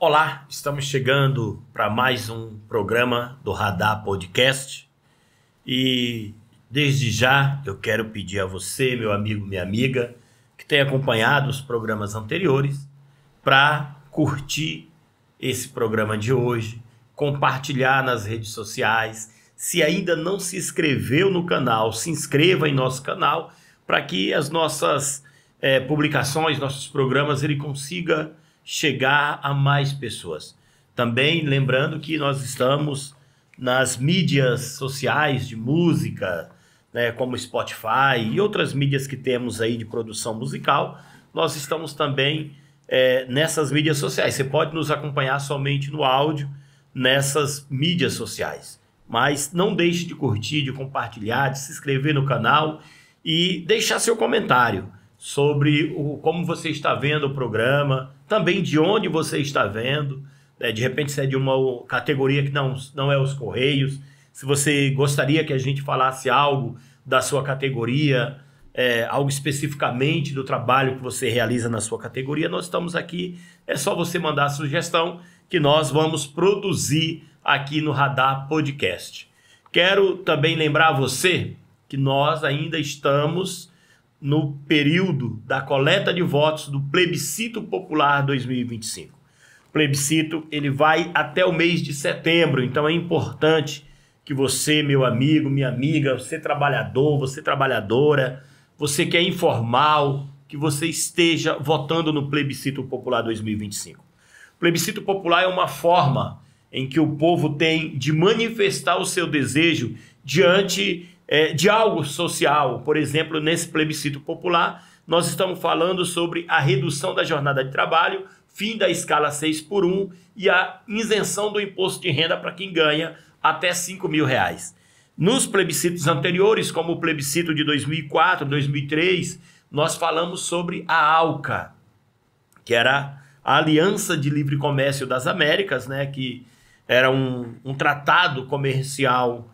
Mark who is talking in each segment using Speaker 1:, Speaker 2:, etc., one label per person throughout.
Speaker 1: Olá, estamos chegando para mais um programa do Radar Podcast e desde já eu quero pedir a você, meu amigo, minha amiga, que tem acompanhado os programas anteriores, para curtir esse programa de hoje, compartilhar nas redes sociais. Se ainda não se inscreveu no canal, se inscreva em nosso canal para que as nossas publicações, nossos programas, ele consiga chegar a mais pessoas. Também lembrando que nós estamos nas mídias sociais de música, né, como Spotify e outras mídias que temos aí de produção musical. Nós estamos também nessas mídias sociais. Você pode nos acompanhar somente no áudio nessas mídias sociais. Mas não deixe de curtir, de compartilhar, de se inscrever no canal e deixar seu comentário sobre como você está vendo o programa, também de onde você está vendo, né? De repente se é de uma categoria que não é os Correios, se você gostaria que a gente falasse algo da sua categoria, algo especificamente do trabalho que você realiza na sua categoria, nós estamos aqui, é só você mandar a sugestão que nós vamos produzir aqui no Radar Podcast. Quero também lembrar a você que nós ainda estamos no período da coleta de votos do Plebiscito Popular 2025. O plebiscito ele vai até o mês de setembro, então é importante que você, meu amigo, minha amiga, você trabalhador, você trabalhadora, você que é informal, que você esteja votando no Plebiscito Popular 2025. O Plebiscito Popular é uma forma em que o povo tem de manifestar o seu desejo diante de algo social. Por exemplo, nesse plebiscito popular, nós estamos falando sobre a redução da jornada de trabalho, fim da escala 6x1 e a isenção do imposto de renda para quem ganha até R$5.000. Nos plebiscitos anteriores, como o plebiscito de 2004, 2003, nós falamos sobre a ALCA, que era a Aliança de Livre Comércio das Américas, né, que era um tratado comercial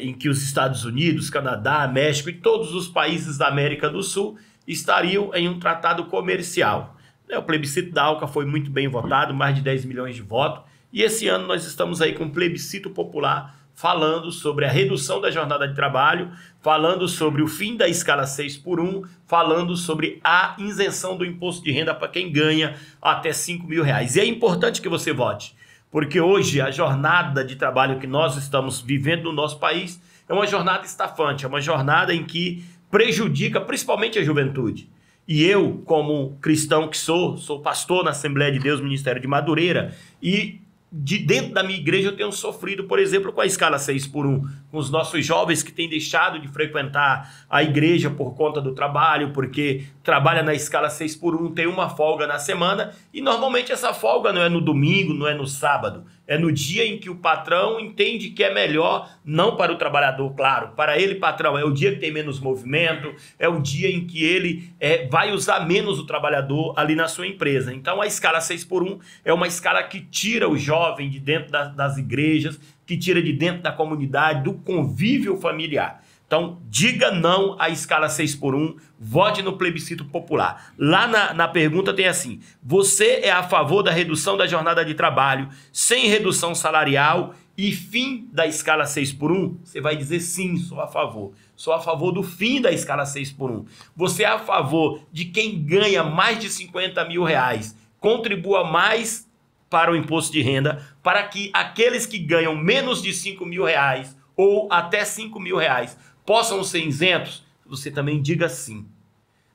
Speaker 1: em que os Estados Unidos, Canadá, México e todos os países da América do Sul estariam em um tratado comercial. O plebiscito da ALCA foi muito bem votado, mais de 10 milhões de votos, e esse ano nós estamos aí com um plebiscito popular falando sobre a redução da jornada de trabalho, falando sobre o fim da escala 6x1, falando sobre a isenção do imposto de renda para quem ganha até R$5.000. E é importante que você vote, porque hoje a jornada de trabalho que nós estamos vivendo no nosso país é uma jornada estafante, é uma jornada em que prejudica principalmente a juventude. E eu, como cristão que sou pastor na Assembleia de Deus, Ministério de Madureira, e dentro da minha igreja eu tenho sofrido, por exemplo, com a escala 6x1, com os nossos jovens que têm deixado de frequentar a igreja por conta do trabalho, porque trabalha na escala 6x1, tem uma folga na semana, e normalmente essa folga não é no domingo, não é no sábado, é no dia em que o patrão entende que é melhor, não para o trabalhador, claro, para ele, patrão, é o dia que tem menos movimento, é o dia em que ele vai usar menos o trabalhador ali na sua empresa. Então a escala 6x1 é uma escala que tira o jovem de dentro das igrejas, que tira de dentro da comunidade, do convívio familiar. Então, diga não à escala 6x1, vote no plebiscito popular. Lá na pergunta tem assim: você é a favor da redução da jornada de trabalho sem redução salarial e fim da escala 6x1? Você vai dizer sim, sou a favor. Sou a favor do fim da escala 6x1. Você é a favor de quem ganha mais de R$50.000 contribua mais para o imposto de renda, para que aqueles que ganham menos de R$5.000 ou até R$5.000 possam ser isentos? Você também diga sim,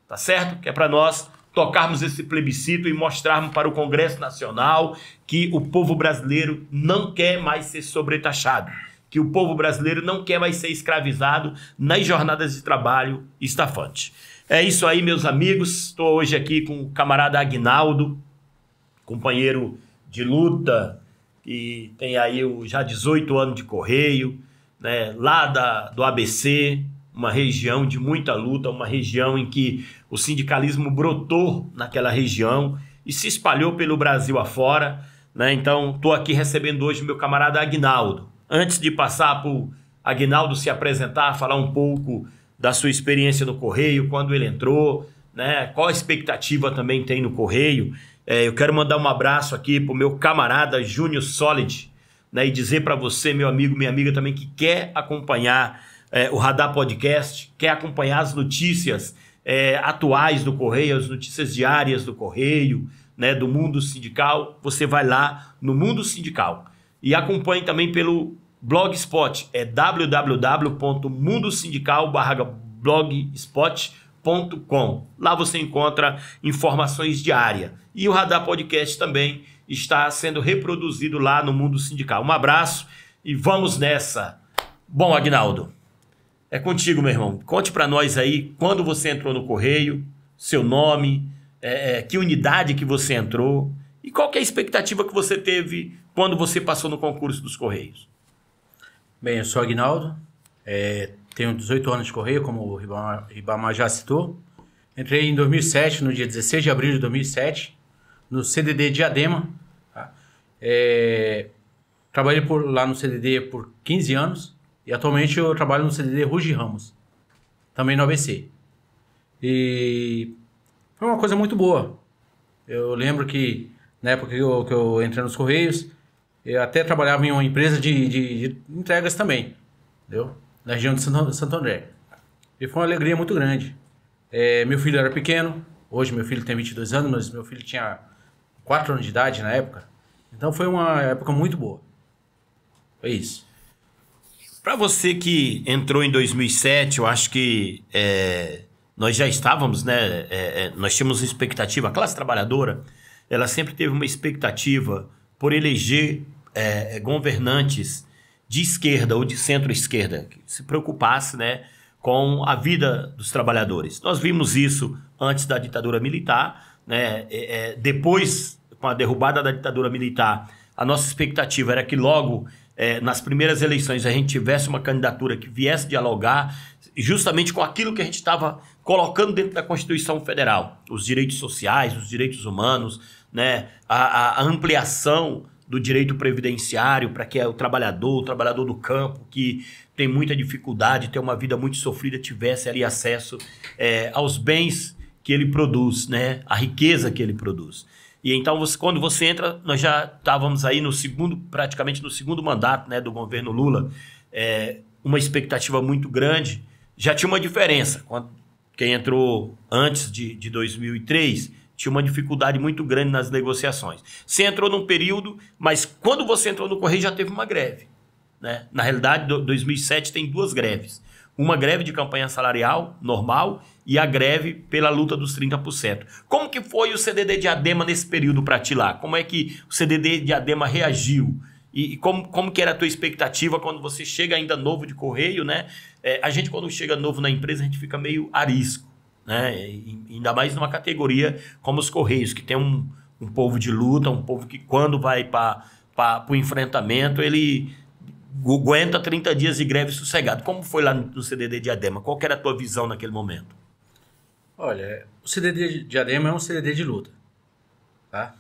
Speaker 1: tá certo? Que é para nós tocarmos esse plebiscito e mostrarmos para o Congresso Nacional que o povo brasileiro não quer mais ser sobretaxado, que o povo brasileiro não quer mais ser escravizado nas jornadas de trabalho estafantes. É isso aí, meus amigos. Estou hoje aqui com o camarada Aguinaldo, companheiro de luta, que tem aí já 18 anos de Correio, né, lá do ABC, uma região de muita luta, uma região em que o sindicalismo brotou naquela região e se espalhou pelo Brasil afora, né? Então, estou aqui recebendo hoje meu camarada Aguinaldo. Antes de passar para o Aguinaldo se apresentar, falar um pouco da sua experiência no Correio, quando ele entrou, né? Qual a expectativa também tem no Correio, Eu quero mandar um abraço aqui pro meu camarada Júnior Solid, né, e dizer para você, meu amigo, minha amiga também, que quer acompanhar o Radar Podcast, quer acompanhar as notícias atuais do Correio, as notícias diárias do Correio, né, do Mundo Sindical, você vai lá no Mundo Sindical. E acompanhe também pelo Blogspot, www.mundosindical.blogspot.com. Lá você encontra informações diárias. E o Radar Podcast também está sendo reproduzido lá no Mundo Sindical. Um abraço e vamos nessa. Bom, Aguinaldo, é contigo, meu irmão. Conte para nós aí quando você entrou no Correio, seu nome, que unidade que você entrou e qual que é a expectativa que você teve quando você passou no concurso dos Correios.
Speaker 2: Bem, eu sou Aguinaldo, tenho 18 anos de Correio, como o Ribamar já citou. Entrei em 2007, no dia 16 de abril de 2007, no CDD Diadema. Tá? Trabalhei lá no CDD por 15 anos e atualmente eu trabalho no CDD Ruge Ramos, também no ABC. E foi uma coisa muito boa. Eu lembro que na época que eu entrei nos Correios, eu até trabalhava em uma empresa de entregas também, entendeu? Na região de Santo André. E foi uma alegria muito grande. Meu filho era pequeno, hoje meu filho tem 22 anos, mas meu filho tinha 4 anos de idade na época. Então foi uma época muito boa. Foi isso.
Speaker 1: Para você que entrou em 2007, eu acho que nós já estávamos, né? Nós tínhamos uma expectativa, a classe trabalhadora, ela sempre teve uma expectativa por eleger governantes de esquerda ou de centro-esquerda, que se preocupasse, né, com a vida dos trabalhadores. Nós vimos isso antes da ditadura militar, né? Depois, com a derrubada da ditadura militar, a nossa expectativa era que logo, nas primeiras eleições, a gente tivesse uma candidatura que viesse dialogar justamente com aquilo que a gente estava colocando dentro da Constituição Federal, os direitos sociais, os direitos humanos, né? A ampliação do direito previdenciário para que o trabalhador do campo, que tem muita dificuldade, tem uma vida muito sofrida, tivesse ali acesso aos bens que ele produz, né? A riqueza que ele produz. E então, quando você entra, nós já estávamos aí praticamente no segundo mandato, né, do governo Lula, uma expectativa muito grande. Já tinha uma diferença. Quem entrou antes de 2003 tinha uma dificuldade muito grande nas negociações. Você entrou num período, mas quando você entrou no Correio já teve uma greve, né? Na realidade, 2007 tem 2 greves. Uma greve de campanha salarial normal e a greve pela luta dos 30%. Como que foi o CDD Diadema nesse período para ti lá? Como é que o CDD Diadema reagiu? E como que era a tua expectativa quando você chega ainda novo de Correio, né? A gente, quando chega novo na empresa, a gente fica meio arisco, né? Ainda mais numa categoria como os Correios, que tem um povo de luta, um povo que quando vai para o enfrentamento, ele aguenta 30 dias de greve sossegado. Como foi lá no CDD Diadema? Qual que era a tua visão naquele momento?
Speaker 2: Olha, o CDD Diadema é um CDD de luta, tá?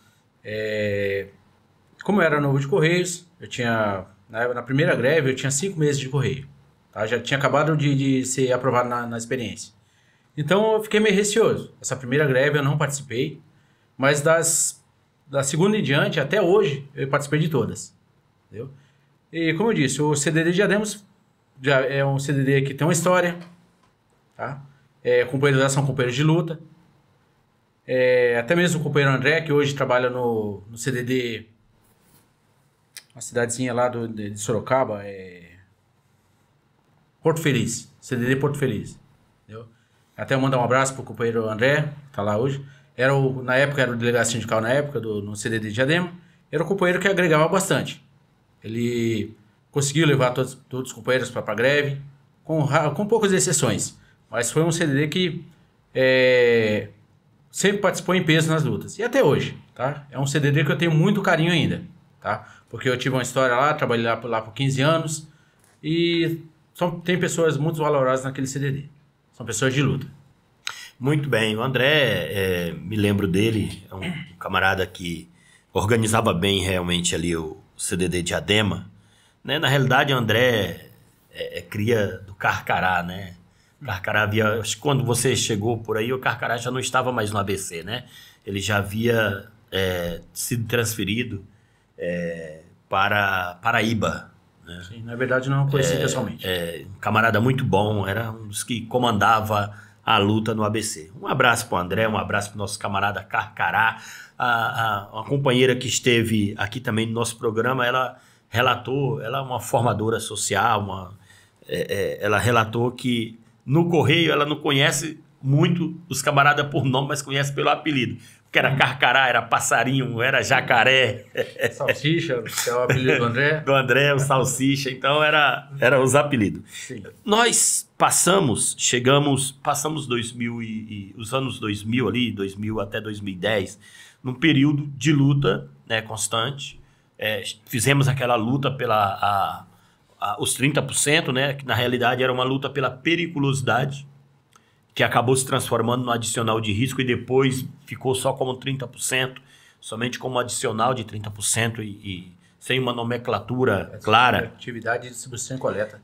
Speaker 2: Como eu era novo de Correios, eu tinha, na primeira greve, eu tinha 5 meses de Correio, tá? Já tinha acabado de ser aprovado na experiência. Então eu fiquei meio receoso. Essa primeira greve eu não participei, mas da segunda em diante, até hoje, eu participei de todas, entendeu? E como eu disse, o CDD Diademos já é um CDD que tem uma história, tá? Companheiros lá são companheiros de luta. Até mesmo o companheiro André, que hoje trabalha no CDD, uma cidadezinha lá de Sorocaba, Porto Feliz, CDD Porto Feliz, entendeu? Até mandar um abraço pro companheiro André, que tá lá hoje. Na época era o delegado sindical, no CDD Diadema. Era um companheiro que agregava bastante. Ele conseguiu levar todos os companheiros para a greve, com poucas exceções. Mas foi um CDD que sempre participou em peso nas lutas. E até hoje, tá? É um CDD que eu tenho muito carinho ainda, tá? Porque eu tive uma história lá, trabalhei lá por 15 anos. E tem pessoas muito valorosas naquele CDD. São pessoas de luta.
Speaker 1: Muito bem. O André, me lembro dele, é um camarada que organizava bem realmente ali o CDD Diadema, né? Na realidade, o André é cria do Carcará, né? O Carcará havia... Quando você chegou por aí, o Carcará já não estava mais no ABC, né? Ele já havia sido transferido para Paraíba. Né?
Speaker 2: Sim, na verdade não conheci pessoalmente.
Speaker 1: Um camarada muito bom, era um dos que comandava a luta no ABC. Um abraço para o André, um abraço para o nosso camarada Carcará, uma companheira que esteve aqui também no nosso programa, ela relatou, ela é uma formadora social, ela relatou que no Correio ela não conhece muito os camaradas por nome, mas conhece pelo apelido. Que era Carcará, era Passarinho, era Jacaré.
Speaker 2: Salsicha, que é o apelido do André.
Speaker 1: Do André, o Salsicha, então era os apelidos.
Speaker 2: Sim.
Speaker 1: Nós passamos 2000 os anos 2000 ali, 2000 até 2010, num período de luta, né, constante. Fizemos aquela luta pela os 30%, né, que na realidade era uma luta pela periculosidade, que acabou se transformando no adicional de risco e depois ficou só como 30%, somente como adicional de 30% e sem uma nomenclatura clara.
Speaker 2: Atividade de distribuição e coleta.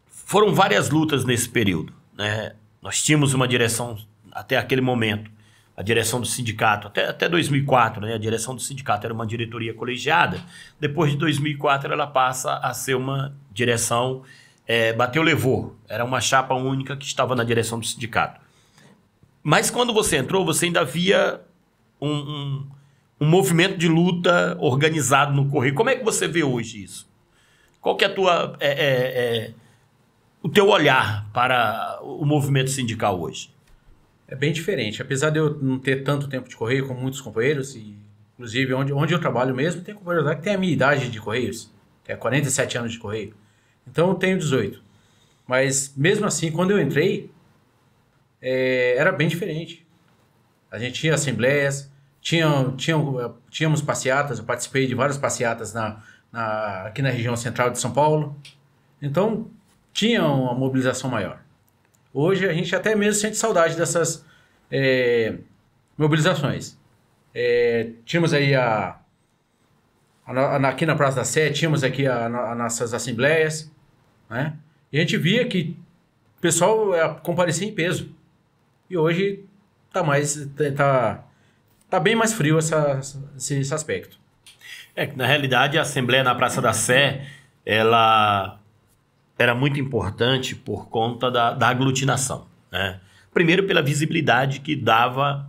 Speaker 1: Foram várias lutas nesse período. Né? Nós tínhamos uma direção, até aquele momento, a direção do sindicato, até 2004, né? A direção do sindicato era uma diretoria colegiada. Depois de 2004, ela passa a ser uma direção... bateu, levou. Era uma chapa única que estava na direção do sindicato. Mas quando você entrou, você ainda via um movimento de luta organizado no Correio. Como é que você vê hoje isso? Qual que é o teu olhar para o movimento sindical hoje?
Speaker 2: É bem diferente. Apesar de eu não ter tanto tempo de Correio como muitos companheiros, e inclusive onde eu trabalho mesmo, tem companheiros lá que tem a minha idade de Correios, que é 47 anos de Correio. Então eu tenho 18. Mas mesmo assim, quando eu entrei, era bem diferente. A gente tinha assembleias, tínhamos passeatas, eu participei de várias passeatas aqui na região central de São Paulo. Então tinha uma mobilização maior. Hoje a gente até mesmo sente saudade dessas mobilizações. Tínhamos aí aqui na Praça da Sé, tínhamos aqui as nossas assembleias, né? E a gente via que o pessoal comparecia em peso. E hoje tá bem mais frio esse aspecto.
Speaker 1: Na realidade, a Assembleia na Praça da Sé, ela era muito importante por conta da aglutinação. Né? Primeiro, pela visibilidade que dava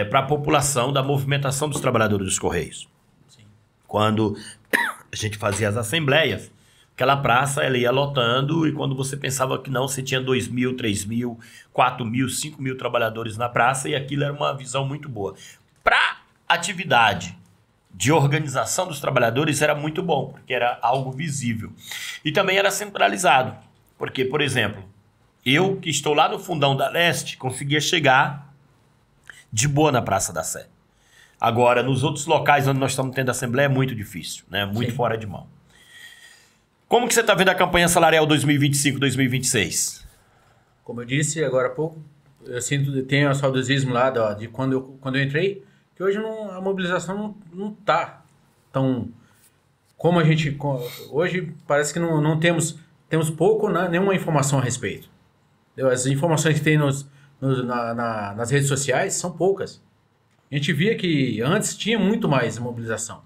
Speaker 1: para a população da movimentação dos trabalhadores dos Correios.
Speaker 2: Sim.
Speaker 1: Quando a gente fazia as assembleias, aquela praça ela ia lotando e quando você pensava que não, você tinha 2.000, 3.000, 4.000, 5.000 trabalhadores na praça e aquilo era uma visão muito boa. Para atividade de organização dos trabalhadores era muito bom, porque era algo visível. E também era centralizado, porque, por exemplo, eu que estou lá no fundão da Leste, conseguia chegar de boa na Praça da Sé. Agora, nos outros locais onde nós estamos tendo assembleia é muito difícil, né? Muito Sim. fora de mão. Como que você está vendo a campanha salarial 2025-2026?
Speaker 2: Como eu disse agora há pouco, tenho o saudosismo lá de quando eu entrei, que hoje a mobilização não está tão... Como a gente... Hoje parece que não temos pouco, né, nenhuma informação a respeito. As informações que tem nas redes sociais são poucas. A gente via que antes tinha muito mais mobilização.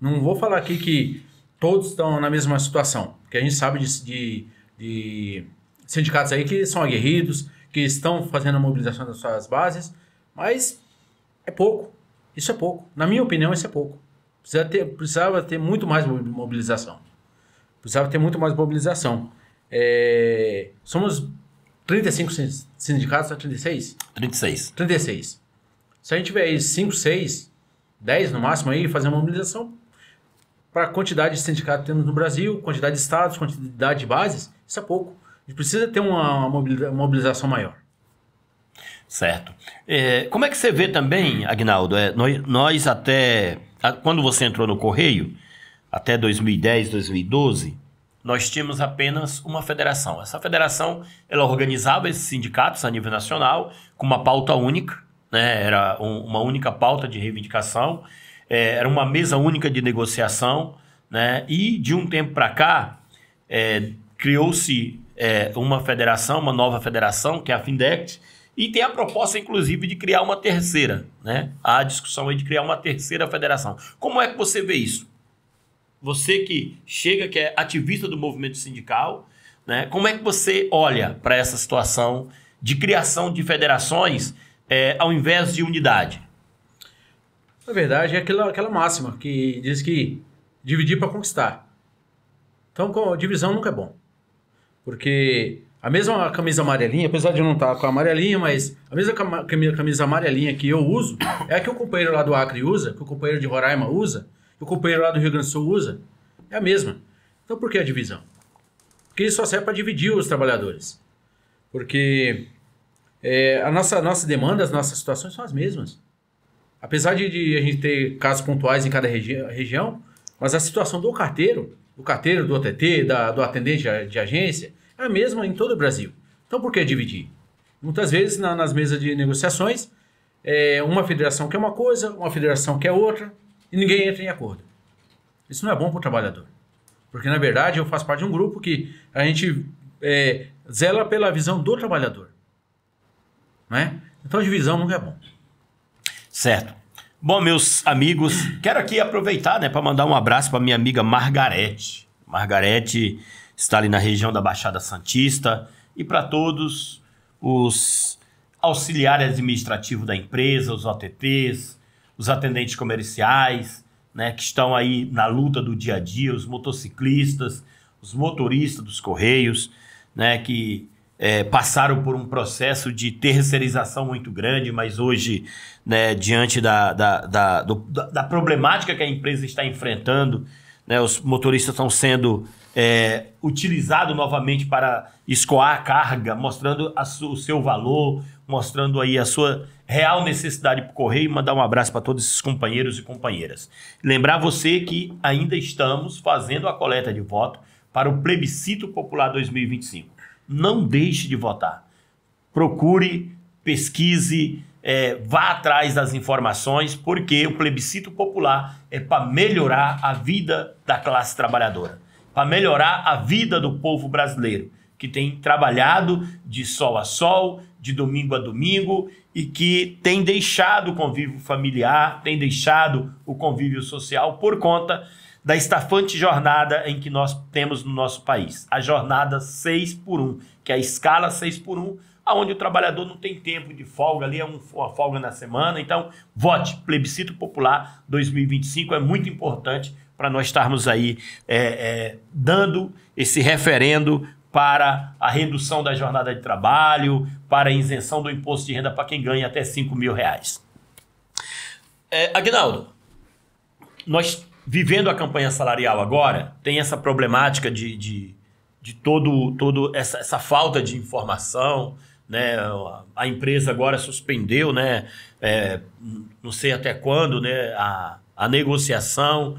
Speaker 2: Não vou falar aqui que todos estão na mesma situação, porque a gente sabe de sindicatos aí que são aguerridos, que estão fazendo a mobilização das suas bases, mas é pouco. Isso é pouco. Na minha opinião, isso é pouco. Precisava ter muito mais mobilização. Somos 35 sindicatos, 36? 36. Se a gente tiver aí 5, 6, 10 no máximo aí, fazer uma mobilização para a quantidade de sindicatos que temos no Brasil, quantidade de estados, quantidade de bases, isso é pouco. A gente precisa ter uma mobilização maior.
Speaker 1: Certo. Como é que você vê também, Aguinaldo, nós quando você entrou no Correio, até 2010, 2012, nós tínhamos apenas uma federação. Essa federação, ela organizava esses sindicatos a nível nacional com uma pauta única, né? Era uma única pauta de reivindicação, era uma mesa única de negociação, né? E de um tempo para cá, criou-se uma nova federação, que é a Findect, E tem a proposta, inclusive, de criar uma terceira, né? Há a discussão aí de criar uma terceira federação. Como é que você vê isso? Você que chega, que é ativista do movimento sindical, né? Como é que você olha para essa situação de criação de federações ao invés de unidade?
Speaker 2: Na verdade, é aquela máxima que diz que dividir para conquistar. Então, divisão nunca é bom. Porque a mesma camisa amarelinha, apesar de eu não estar com a amarelinha, mas a mesma camisa amarelinha que eu uso é a que o companheiro lá do Acre usa, que o companheiro de Roraima usa, que o companheiro lá do Rio Grande do Sul usa. É a mesma. Então, por que a divisão? Porque isso só serve para dividir os trabalhadores. Porque a nossa demanda, as nossas situações são as mesmas. Apesar de a gente ter casos pontuais em cada região, mas a situação do carteiro, do OTT, do atendente de agência, é a mesma em todo o Brasil. Então, por que dividir? Muitas vezes, nas mesas de negociações, uma federação quer uma coisa, uma federação quer outra, e ninguém entra em acordo. Isso não é bom para o trabalhador. Porque, na verdade, eu faço parte de um grupo que a gente zela pela visão do trabalhador. Né? Então, a divisão nunca é bom.
Speaker 1: Certo. Bom, meus amigos, quero aqui aproveitar, né, para mandar um abraço para minha amiga Margarete. Margarete está ali na região da Baixada Santista, e para todos os auxiliares administrativos da empresa, os OTTs, os atendentes comerciais, né, que estão aí na luta do dia a dia, os motociclistas, os motoristas dos Correios, né, que passaram por um processo de terceirização muito grande, mas hoje, né, diante da problemática que a empresa está enfrentando, né, os motoristas estão sendo utilizados novamente para escoar a carga, mostrando o seu valor, mostrando aí a sua real necessidade para o Correio. Mandar um abraço para todos esses companheiros e companheiras. Lembrar você que ainda estamos fazendo a coleta de voto para o Plebiscito Popular 2025. Não deixe de votar. Procure, pesquise, vá atrás das informações, porque o plebiscito popular é para melhorar a vida da classe trabalhadora, para melhorar a vida do povo brasileiro, que tem trabalhado de sol a sol, de domingo a domingo, e que tem deixado o convívio familiar, tem deixado o convívio social por conta da estafante jornada em que nós temos no nosso país. A jornada 6x1, que é a escala 6x1, onde o trabalhador não tem tempo de folga, ali é uma folga na semana. Então, vote. Plebiscito Popular 2025 é muito importante para nós estarmos aí dando esse referendo para a redução da jornada de trabalho, para a isenção do imposto de renda para quem ganha até R$5.000. Aguinaldo, nós vivendo a campanha salarial agora, tem essa problemática de todo essa falta de informação, né? A empresa agora suspendeu, né? Não sei até quando, né? A negociação.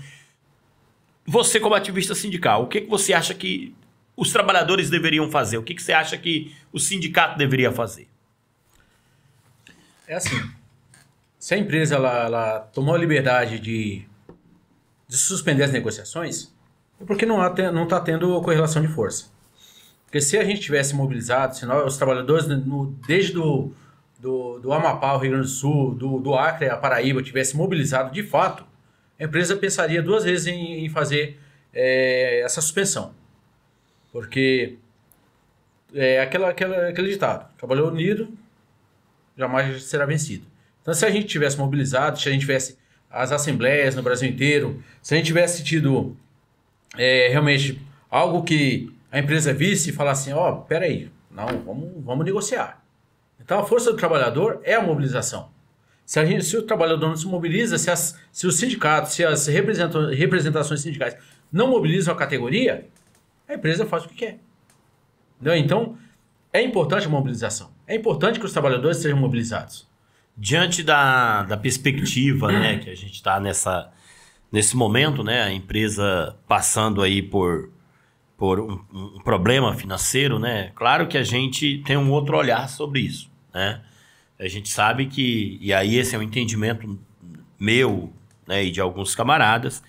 Speaker 1: Você, como ativista sindical, o que você acha que os trabalhadores deveriam fazer? O que você acha que o sindicato deveria fazer?
Speaker 2: É assim, se a empresa ela tomou a liberdade de suspender as negociações, é porque não está tendo correlação de força. Porque se a gente tivesse mobilizado, se os trabalhadores, desde do Amapá ao Rio Grande do Sul, do Acre a Paraíba, tivesse mobilizado de fato, a empresa pensaria duas vezes em fazer essa suspensão. Porque aquele ditado, trabalhou unido, jamais será vencido. Então, se a gente tivesse mobilizado, se a gente tivesse as assembleias no Brasil inteiro, se a gente tivesse tido realmente algo que a empresa visse e falasse assim, peraí, não, vamos negociar. Então a força do trabalhador é a mobilização. Se o trabalhador não se mobiliza, se os sindicatos, se as representações sindicais não mobilizam a categoria, a empresa faz o que quer. Entendeu? Então é importante a mobilização. É importante que os trabalhadores sejam mobilizados.
Speaker 1: Diante da perspectiva, né, que a gente está nesse momento, né, a empresa passando aí por um problema financeiro, né, claro que a gente tem um outro olhar sobre isso, né? A gente sabe que, e aí esse é um entendimento meu, né, e de alguns camaradas,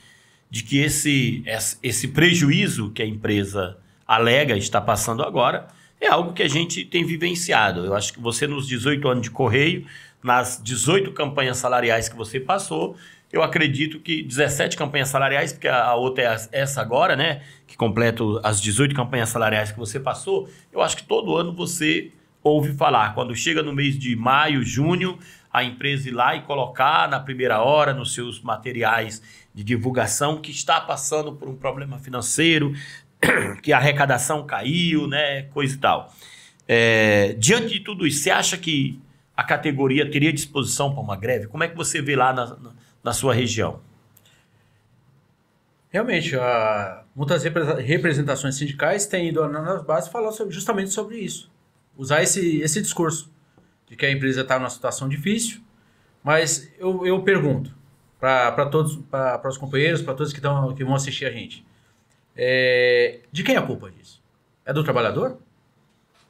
Speaker 1: de que esse prejuízo que a empresa alega estar passando agora é algo que a gente tem vivenciado. Eu acho que você, nos 18 anos de Correio, nas 18 campanhas salariais que você passou, eu acredito que 17 campanhas salariais, porque a outra é essa agora, né? Que completa as 18 campanhas salariais que você passou. Eu acho que todo ano você ouve falar. Quando chega no mês de maio, junho, a empresa ir lá e colocar na primeira hora, nos seus materiais de divulgação, que está passando por um problema financeiro, que a arrecadação caiu, né? Coisa e tal. Diante de tudo isso, você acha que a categoria teria disposição para uma greve? Como é que você vê lá na sua região?
Speaker 2: Realmente, muitas representações sindicais têm ido nas bases falar justamente sobre isso. Usar esse discurso de que a empresa está numa situação difícil, mas eu pergunto para todos, para os companheiros, para todos que vão assistir a gente, de quem é a culpa disso? É do trabalhador?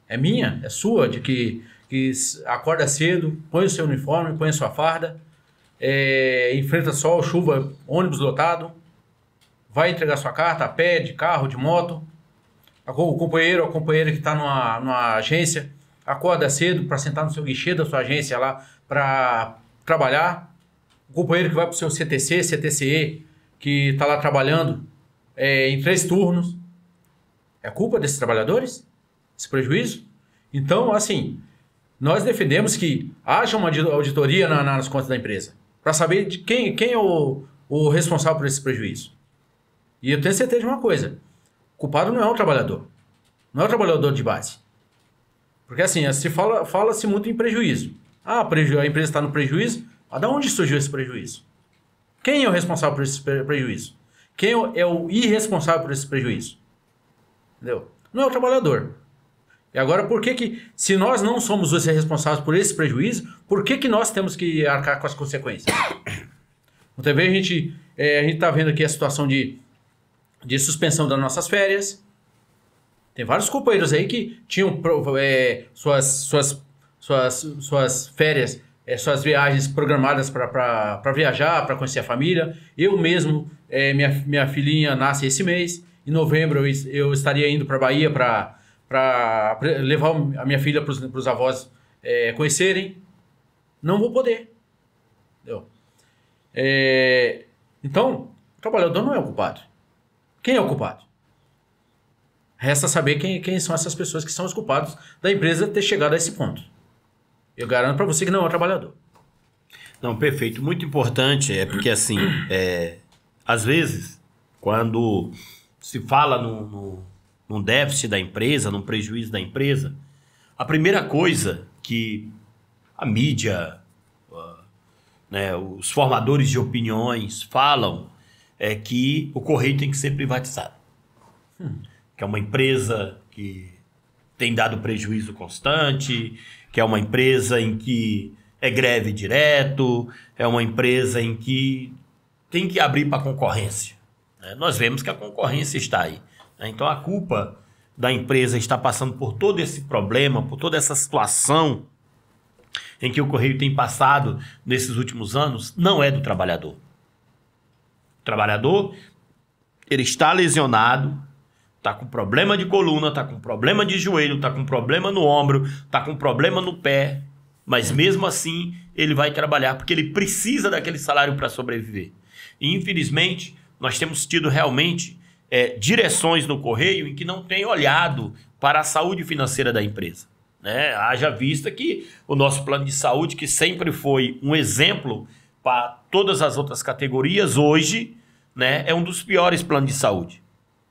Speaker 2: É minha? É sua? De que acorda cedo, põe o seu uniforme, põe a sua farda, enfrenta sol, chuva, ônibus lotado, vai entregar sua carta a pé, de carro, de moto. O companheiro ou a companheira que está numa agência acorda cedo para sentar no seu guichê da sua agência lá para trabalhar. O companheiro que vai para o seu CTC, CTCE, que está lá trabalhando em 3 turnos. É culpa desses trabalhadores? Esse prejuízo? Então, assim, nós defendemos que haja uma auditoria nas contas da empresa para saber de quem é o responsável por esse prejuízo. E eu tenho certeza de uma coisa: o culpado não é o trabalhador, não é o trabalhador de base. Porque assim, fala-se muito em prejuízo. A empresa está no prejuízo, mas de onde surgiu esse prejuízo? Quem é o responsável por esse prejuízo? Quem é o irresponsável por esse prejuízo? Entendeu? Não é o trabalhador. E agora, por que se nós não somos os responsáveis por esse prejuízo, por que nós temos que arcar com as consequências? Muitas vezes a gente está vendo aqui a situação de suspensão das nossas férias. Tem vários companheiros aí que tinham suas férias, suas viagens programadas para viajar, para conhecer a família. Eu mesmo, minha filhinha nasce esse mês. Em novembro eu estaria indo para a Bahia para levar a minha filha para os avós conhecerem. Não vou poder. Entendeu? Então, o trabalhador não é o culpado. Quem é o culpado? Resta saber quem são essas pessoas que são os culpados da empresa ter chegado a esse ponto. Eu garanto para você que não é o trabalhador.
Speaker 1: Não, perfeito. Muito importante, porque assim, às vezes, quando se fala num déficit da empresa, num prejuízo da empresa, a primeira coisa que a mídia, os formadores de opiniões falam é que o Correio tem que ser privatizado. Que é uma empresa que tem dado prejuízo constante, que é uma empresa em que é greve direto, é uma empresa em que tem que abrir para a concorrência. Nós vemos que a concorrência está aí. Então a culpa da empresa estar passando por todo esse problema, por toda essa situação em que o Correio tem passado nesses últimos anos, não é do trabalhador. O trabalhador, ele está lesionado, está com problema de coluna, está com problema de joelho, está com problema no ombro, está com problema no pé, mas mesmo assim ele vai trabalhar porque ele precisa daquele salário para sobreviver. E infelizmente nós temos tido realmente direções no Correio em que não tem olhado para a saúde financeira da empresa. Haja vista que o nosso plano de saúde, que sempre foi um exemplo para todas as outras categorias, hoje é um dos piores planos de saúde.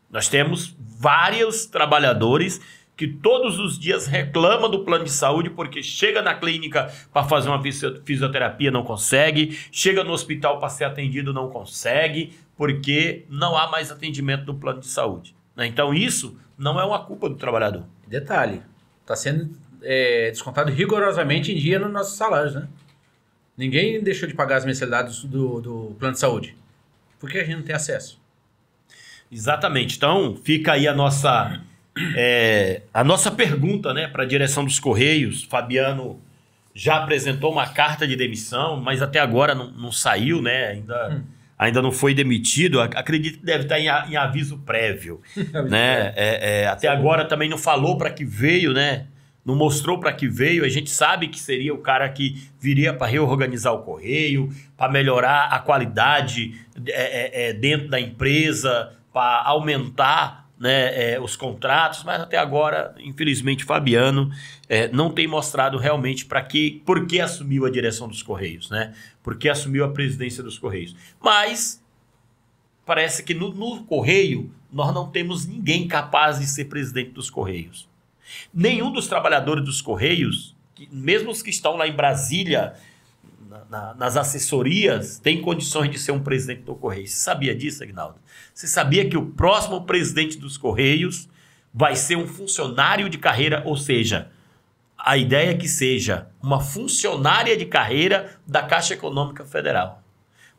Speaker 1: Nós temos vários trabalhadores que todos os dias reclamam do plano de saúde porque chega na clínica para fazer uma fisioterapia, não consegue, chega no hospital para ser atendido, não consegue, porque não há mais atendimento do plano de saúde. Então isso não é uma culpa do trabalhador.
Speaker 2: Detalhe, está sendo descontado rigorosamente em dia nos nossos salários, né? Ninguém deixou de pagar as mensalidades do plano de saúde. Por que a gente não tem acesso?
Speaker 1: Exatamente. Então, fica aí a nossa pergunta para a direção dos Correios. Fabiano já apresentou uma carta de demissão, mas até agora não saiu, ainda não foi demitido, acredito que deve estar em aviso prévio. Né? Até agora também não falou para que veio, né? Não mostrou para que veio. A gente sabe que seria o cara que viria para reorganizar o Correio, para melhorar a qualidade dentro da empresa, para aumentar, né, os contratos, mas até agora, infelizmente, Fabiano não tem mostrado realmente por que assumiu a direção dos Correios, né? Por que assumiu a presidência dos Correios. Mas parece que no Correio nós não temos ninguém capaz de ser presidente dos Correios. Nenhum dos trabalhadores dos Correios, mesmo os que estão lá em Brasília, nas assessorias, tem condições de ser um presidente do Correio. Você sabia disso, Aguinaldo? Você sabia que o próximo presidente dos Correios vai ser um funcionário de carreira, ou seja, a ideia é que seja uma funcionária de carreira da Caixa Econômica Federal.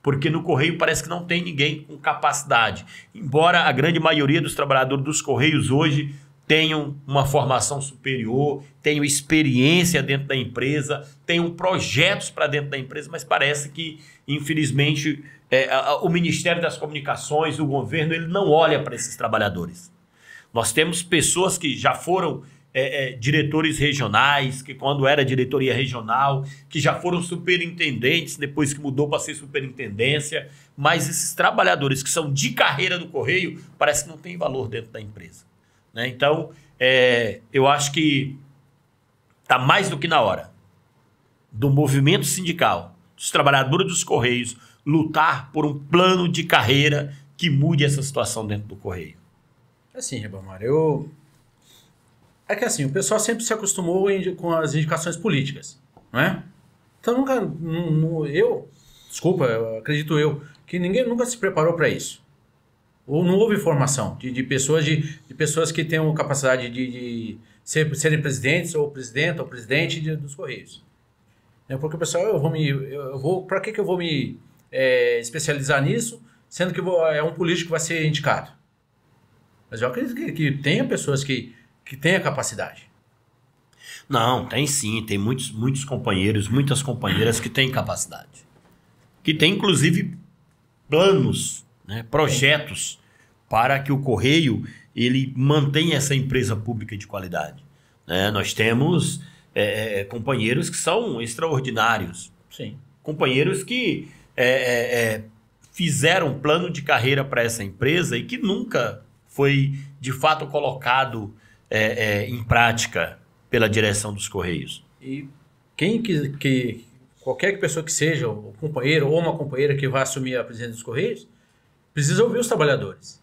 Speaker 1: Porque no Correio parece que não tem ninguém com capacidade. Embora a grande maioria dos trabalhadores dos Correios hoje tenham uma formação superior, tenham experiência dentro da empresa, tenham projetos para dentro da empresa, mas parece que, infelizmente, o Ministério das Comunicações, o governo, ele não olha para esses trabalhadores. Nós temos pessoas que já foram diretores regionais, que quando era diretoria regional, que já foram superintendentes, depois que mudou para ser superintendência, mas esses trabalhadores que são de carreira do Correio, parece que não tem valor dentro da empresa. Né? Então, eu acho que está mais do que na hora do movimento sindical, dos trabalhadores dos Correios, lutar por um plano de carreira que mude essa situação dentro do Correio.
Speaker 2: Assim, Ribamar, é que assim, o pessoal sempre se acostumou com as indicações políticas, não é? Então, acredito eu, que ninguém nunca se preparou para isso. Ou não houve formação de pessoas que tenham capacidade de serem presidentes ou presidente dos Correios. Porque o pessoal, para que eu vou me especializar nisso, sendo que é um político que vai ser indicado? Mas eu acredito que tenha pessoas que tenham capacidade.
Speaker 1: Não, tem sim, tem muitos companheiros, muitas companheiras que têm capacidade. Que têm, inclusive, planos, né, projetos para que o Correio ele mantenha essa empresa pública de qualidade. Né? Nós temos companheiros que são extraordinários.
Speaker 2: Sim.
Speaker 1: Companheiros que fizeram um plano de carreira para essa empresa e que nunca foi, de fato, colocado em prática pela direção dos Correios.
Speaker 2: E qualquer pessoa que seja, um companheiro ou uma companheira que vai assumir a presidência dos Correios, precisa ouvir os trabalhadores.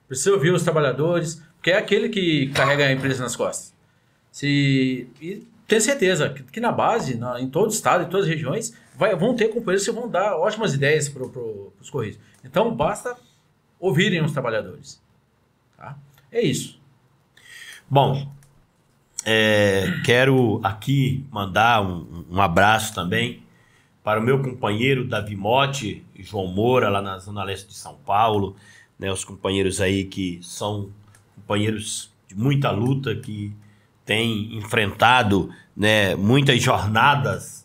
Speaker 2: Precisa ouvir os trabalhadores, porque é aquele que carrega a empresa nas costas. E tenho certeza que na base, em todo o estado, em todas as regiões, vão ter companheiros que vão dar ótimas ideias para os Correios. Então, basta ouvirem os trabalhadores. Tá? É isso.
Speaker 1: Bom, quero aqui mandar um abraço também para o meu companheiro Davi Motti e João Moura, lá na Zona Leste de São Paulo, né, os companheiros aí que são companheiros de muita luta, que têm enfrentado, né, muitas jornadas,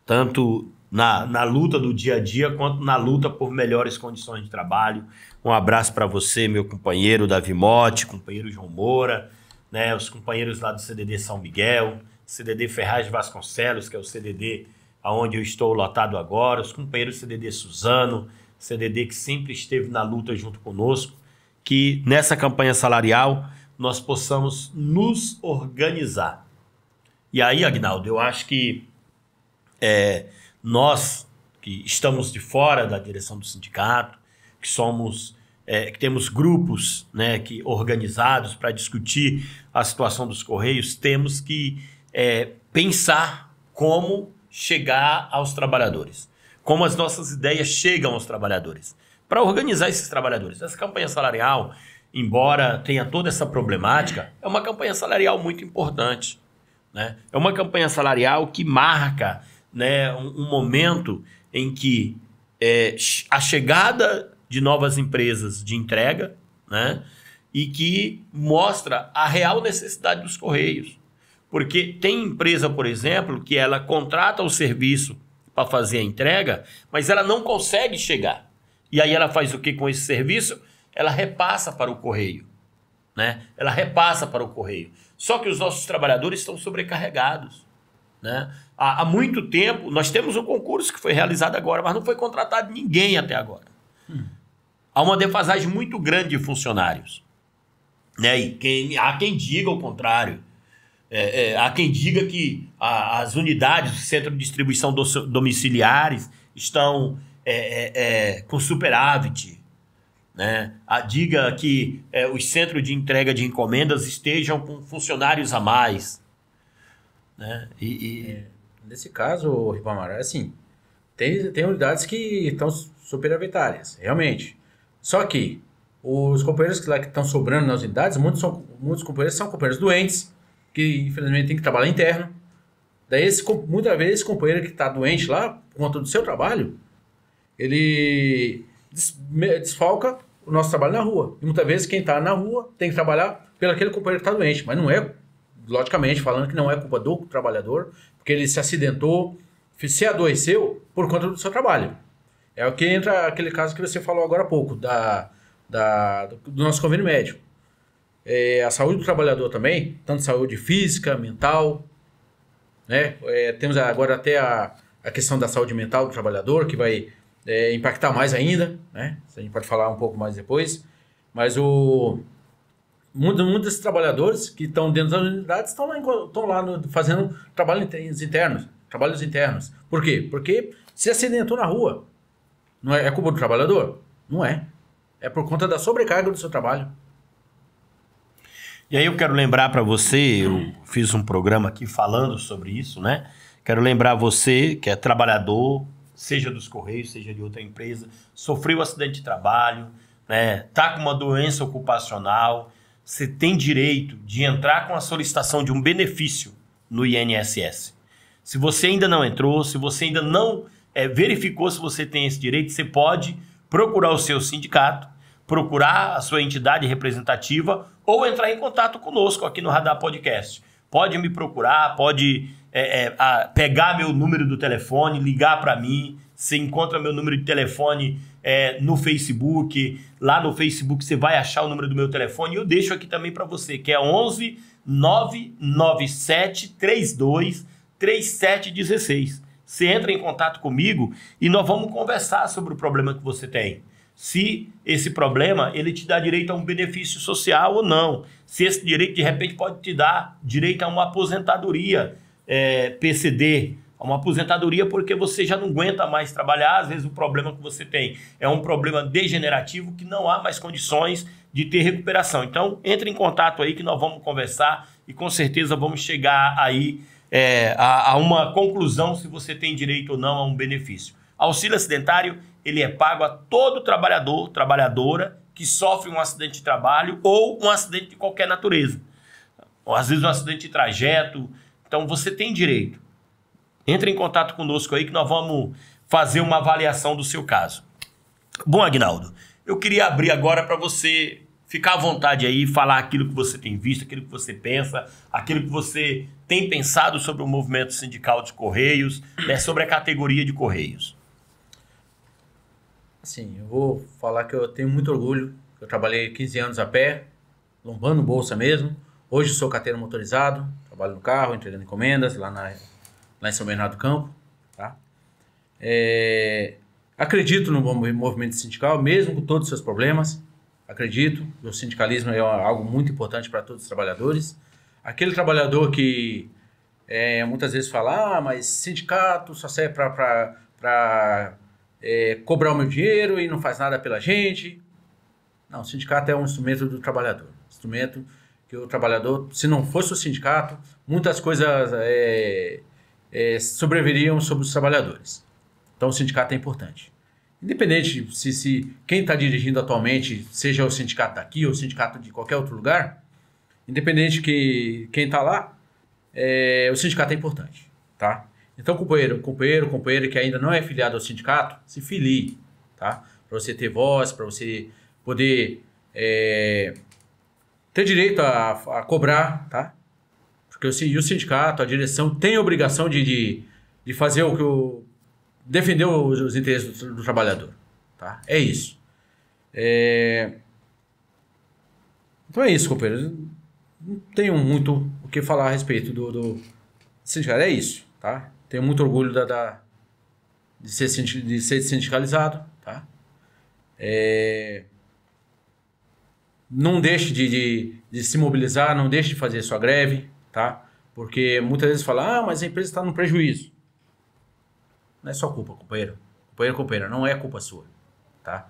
Speaker 1: tanto na luta do dia a dia, quanto na luta por melhores condições de trabalho. Um abraço para você, meu companheiro Davi Motti, companheiro João Moura, né, os companheiros lá do CDD São Miguel, CDD Ferraz de Vasconcelos, que é o CDD onde eu estou lotado agora, os companheiros CDD Suzano, CDD que sempre esteve na luta junto conosco, que nessa campanha salarial nós possamos nos organizar. E aí, Aguinaldo, eu acho que nós que estamos de fora da direção do sindicato, que temos grupos, né, organizados para discutir a situação dos Correios, temos que pensar como chegar aos trabalhadores, como as nossas ideias chegam aos trabalhadores, para organizar esses trabalhadores. Essa campanha salarial, embora tenha toda essa problemática, é uma campanha salarial muito importante, né? É uma campanha salarial que marca, né, um momento em que a chegada de novas empresas de entrega, né, e que mostra a real necessidade dos Correios. Porque tem empresa, por exemplo, que ela contrata o serviço para fazer a entrega, mas ela não consegue chegar. E aí ela faz o que com esse serviço? Ela repassa para o correio, né? Ela repassa para o correio. Só que os nossos trabalhadores estão sobrecarregados, né? Há muito tempo, nós temos um concurso que foi realizado agora, mas não foi contratado ninguém até agora. Há uma defasagem muito grande de funcionários, né? E há quem diga o contrário. Há quem diga que as unidades do centro de distribuição domiciliares estão com superávit, né? Diga que os centros de entrega de encomendas estejam com funcionários a mais, né?
Speaker 2: Nesse caso, Ribamar, assim, tem unidades que estão superavitárias, realmente. Só que os companheiros que estão sobrando nas unidades, muitos companheiros são companheiros doentes, que infelizmente tem que trabalhar interno. Daí, muitas vezes, esse companheiro que está doente lá, por conta do seu trabalho, ele desfalca o nosso trabalho na rua. E muitas vezes quem está na rua tem que trabalhar pelo aquele companheiro que está doente. Mas não é, logicamente, falando que não é culpa do trabalhador, porque ele se acidentou, se adoeceu por conta do seu trabalho. É o que entra aquele caso que você falou agora há pouco, do nosso convênio médico. A saúde do trabalhador também, tanto saúde física, mental, né? Temos agora até a questão da saúde mental do trabalhador, que vai impactar mais ainda, né? Isso a gente pode falar um pouco mais depois. Mas muitos desses trabalhadores que estão dentro das unidades estão lá fazendo trabalhos internos. Por quê? Porque se acidentou na rua. Não é culpa do trabalhador? Não é. É por conta da sobrecarga do seu trabalho.
Speaker 1: E aí eu quero lembrar para você, eu fiz um programa aqui falando sobre isso, né? Quero lembrar você que é trabalhador, seja dos Correios, seja de outra empresa, sofreu um acidente de trabalho, né? Tá com uma doença ocupacional, você tem direito de entrar com a solicitação de um benefício no INSS. Se você ainda não entrou, se você ainda não verificou se você tem esse direito, você pode procurar o seu sindicato, procurar a sua entidade representativa ou entrar em contato conosco aqui no Radar Podcast. Pode me procurar, pode pegar meu número do telefone, ligar para mim. Você encontra meu número de telefone no Facebook. Lá no Facebook você vai achar o número do meu telefone. E eu deixo aqui também para você, que é 11 997 32 3716. Você entra em contato comigo e nós vamos conversar sobre o problema que você tem. Se esse problema ele te dá direito a um benefício social ou não. Se esse direito, de repente, pode te dar direito a uma aposentadoria PCD. Uma aposentadoria porque você já não aguenta mais trabalhar. Às vezes o problema que você tem é um problema degenerativo que não há mais condições de ter recuperação. Então, entre em contato aí que nós vamos conversar e com certeza vamos chegar aí a uma conclusão se você tem direito ou não a um benefício. Auxílio acidentário, ele é pago a todo trabalhador, trabalhadora que sofre um acidente de trabalho ou um acidente de qualquer natureza. Ou, às vezes um acidente de trajeto. Então você tem direito. Entre em contato conosco aí que nós vamos fazer uma avaliação do seu caso. Bom, Aguinaldo, eu queria abrir agora para você ficar à vontade aí, falar aquilo que você tem visto, aquilo que você pensa, aquilo que você tem pensado sobre o movimento sindical dos Correios, sobre a categoria de Correios.
Speaker 2: Assim, eu vou falar que eu tenho muito orgulho. Eu trabalhei 15 anos a pé, lombando bolsa mesmo. Hoje sou carteiro motorizado, trabalho no carro, entregando encomendas lá em São Bernardo do Campo. Tá? Acredito no movimento sindical, mesmo com todos os seus problemas. Acredito, o sindicalismo é algo muito importante para todos os trabalhadores. Aquele trabalhador que muitas vezes fala, mas sindicato só serve para cobrar o meu dinheiro e não faz nada pela gente. Não, o sindicato é um instrumento do trabalhador. Instrumento que o trabalhador, se não fosse o sindicato, muitas coisas sobreviveriam sobre os trabalhadores. Então o sindicato é importante. Independente se quem está dirigindo atualmente, seja o sindicato daqui ou o sindicato de qualquer outro lugar, independente que quem está lá, o sindicato é importante, tá? Então, companheiro que ainda não é filiado ao sindicato, se filie, tá? Para você ter voz, para você poder ter direito a cobrar, tá? Porque o sindicato, a direção tem a obrigação de fazer defender os interesses do trabalhador, tá? É isso. Então é isso, companheiro. Não tenho muito o que falar a respeito do sindicato. É isso, tá? Tenho muito orgulho de ser sindicalizado, tá? Não deixe de se mobilizar, não deixe de fazer sua greve, tá? Porque muitas vezes fala, mas a empresa está no prejuízo. Não é sua culpa, companheiro. Companheira, não é culpa sua, tá?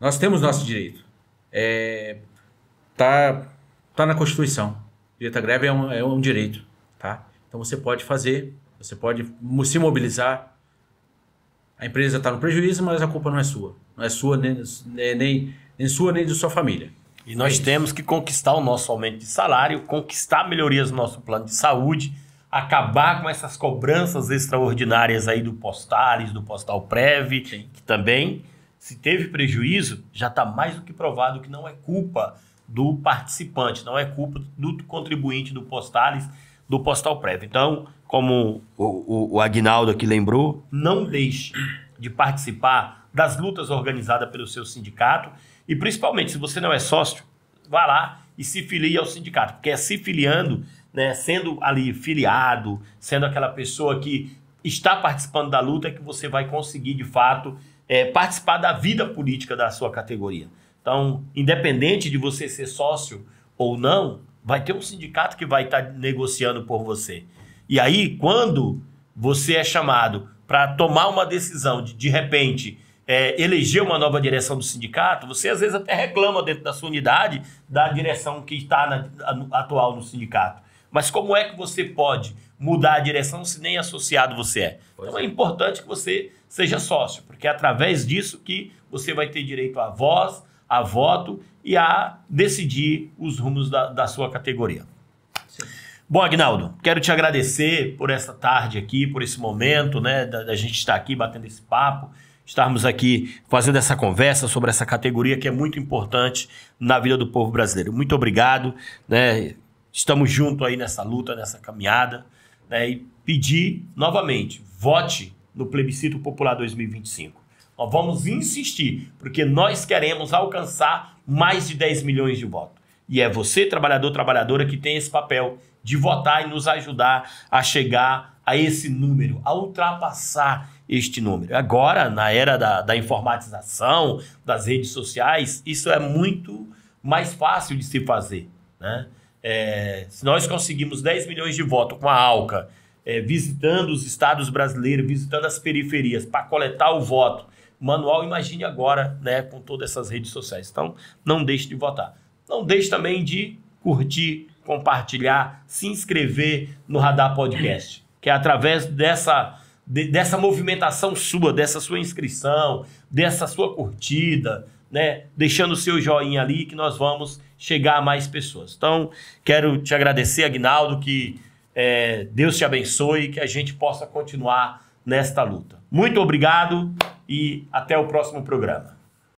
Speaker 2: Nós temos nosso direito. Tá na Constituição. O direito à greve é um direito, tá? Então você pode fazer, você pode se mobilizar. A empresa está no prejuízo, mas a culpa não é sua. Não é sua, nem sua, nem de sua família.
Speaker 1: E nós temos que conquistar o nosso aumento de salário, conquistar melhorias no nosso plano de saúde, acabar com essas cobranças extraordinárias aí do Postales, do Postalprev, que também, se teve prejuízo, já está mais do que provado que não é culpa do participante, não é culpa do contribuinte do Postales, do Postalprev. Então, como o Aguinaldo aqui lembrou, não deixe de participar das lutas organizadas pelo seu sindicato e, principalmente, se você não é sócio, vá lá e se filie ao sindicato, porque é se filiando, né, sendo ali filiado, sendo aquela pessoa que está participando da luta, que você vai conseguir, de fato, participar da vida política da sua categoria. Então, independente de você ser sócio ou não, vai ter um sindicato que vai estar negociando por você. E aí, quando você é chamado para tomar uma decisão de repente, eleger uma nova direção do sindicato, você às vezes até reclama dentro da sua unidade da direção que está atual no sindicato. Mas como é que você pode mudar a direção se nem associado você é? Então é importante que você seja sócio, porque é através disso que você vai ter direito à voz, a voto e a decidir os rumos da sua categoria. Sim. Bom, Aguinaldo, quero te agradecer por essa tarde aqui, por esse momento, né, da gente estar aqui batendo esse papo, estarmos aqui fazendo essa conversa sobre essa categoria que é muito importante na vida do povo brasileiro. Muito obrigado, né? Estamos juntos aí nessa luta, nessa caminhada, né? E pedir novamente, vote no Plebiscito Popular 2025. Nós vamos insistir, porque nós queremos alcançar mais de 10 milhões de votos. E é você, trabalhador, trabalhadora, que tem esse papel de votar e nos ajudar a chegar a esse número, a ultrapassar este número. Agora, na era da informatização, das redes sociais, isso é muito mais fácil de se fazer, né? Se nós conseguimos 10 milhões de votos com a ALCA, visitando os estados brasileiros, visitando as periferias, para coletar o voto manual, imagine agora, né, com todas essas redes sociais. Então, não deixe de votar. Não deixe também de curtir, compartilhar, se inscrever no Radar Podcast, que é através dessa movimentação sua, dessa sua inscrição, dessa sua curtida, né, deixando o seu joinha ali, que nós vamos chegar a mais pessoas. Então, quero te agradecer, Aguinaldo, que Deus te abençoe, que a gente possa continuar nesta luta. Muito obrigado e até o próximo programa.